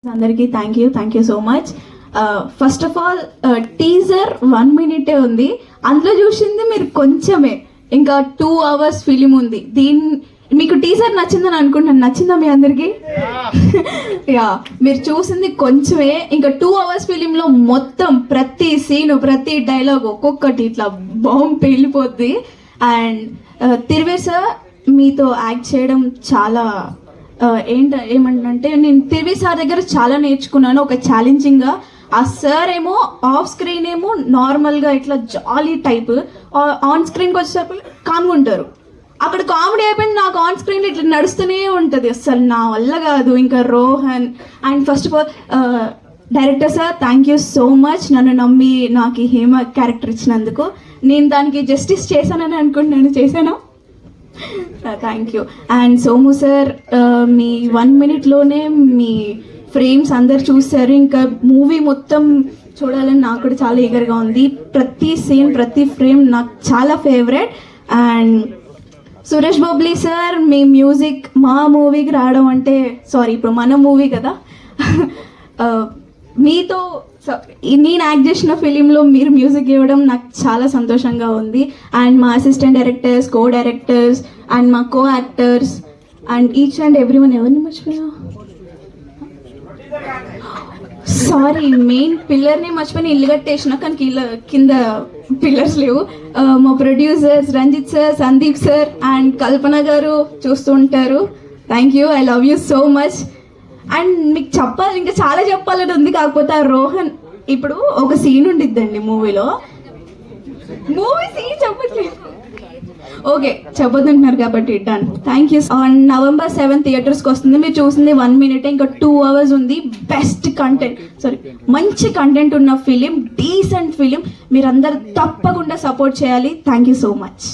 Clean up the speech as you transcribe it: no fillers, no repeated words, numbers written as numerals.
అందరికీ thank you so much. First of all teaser 1 minute ఉంది, అందులో చూసింది మీరు కొంచెమే, ఇంకా 2 hours ఫిలిం ఉంది. మీకు టీజర్ నచ్చిందని అనుకుంటాను, నచ్చిందా మీ అందరికి? యా, మీరు చూసింది కొంచెమే, ఇంకా 2 hours ఫిలింలో మొత్తం ప్రతి సీను ప్రతి డైలాగ్ ఒక్కొక్కటి ఇట్లా బాంబ్ పేలిపోద్ది. అండ్ తిరువేర్ సార్ మీతో యాక్ట్ చేయడం చాలా ఏమంటే నేను తిరువి సార్ దగ్గర చాలా నేర్చుకున్నాను. ఒక ఛాలెంజింగ్గా, ఆ సార్ ఏమో ఆఫ్ స్క్రీన్ ఏమో నార్మల్గా ఇట్లా జాలీ టైప్, ఆన్ స్క్రీన్కి వచ్చేసరికి కామ్గా ఉంటారు. అక్కడ కామెడీ అయిపోయింది, నాకు ఆన్ స్క్రీన్లో ఇట్లా నడుస్తూనే ఉంటుంది. అసలు నా వల్ల కాదు. ఇంకా Rohan and first of all director sir thank you so much, నన్ను నమ్మి నాకు ఈ హేమ క్యారెక్టర్ ఇచ్చినందుకు. నేను దానికి జస్టిస్ చేశానని అనుకుంటున్నాను, చేశాను. Thank you. And Somu sir, మీ 1 minuteలోనే మీ ఫ్రేమ్స్ అందరు చూస్తారు, ఇంకా మూవీ మొత్తం చూడాలని నాకు కూడా చాలా ఈగర్గా ఉంది. ప్రతి సీన్ ప్రతి ఫ్రేమ్ నాకు చాలా favourite. And Suresh Bobbili sir, me music మా మూవీకి రావడం అంటే, సారీ ఇప్పుడు మన మూవీ కదా, మీతో నేను యాక్ట్ చేసిన ఫిలింలో మీరు మ్యూజిక్ ఇవ్వడం నాకు చాలా సంతోషంగా ఉంది. అండ్ మా assistant directors, co directors and మా co actors and each and everyone. ఎవరిని మర్చిపోయా? సారీ, మెయిన్ పిల్లర్ని మర్చిపోయి ఇల్లు కట్టేసిన, కానీ కింద పిల్లర్స్ లేవు. మా producers Ranjit sir, Sandeep sir and Kalpana గారు చూస్తూ ఉంటారు. Thank you, I love you so much. And మీకు చెప్పాలి, ఇంకా చాలా చెప్పాలని ఉంది, కాకపోతే ఆ రోహన్ ఇప్పుడు ఒక సీన్ ఉండిద్దండి మూవీలో, మూవీ సీన్ చెప్పట్లేదు, ఓకే చెప్పొద్దంటున్నారు కాబట్టి done. Thank you. On November 7 థియేటర్స్కి వస్తుంది. మీరు చూసింది 1 minute, ఇంకా 2 hours ఉంది. బెస్ట్ కంటెంట్, మంచి కంటెంట్ ఉన్న ఫిలిం, డీసెంట్ ఫిలిం, మీరందరూ తప్పకుండా సపోర్ట్ చేయాలి. Thank you so much.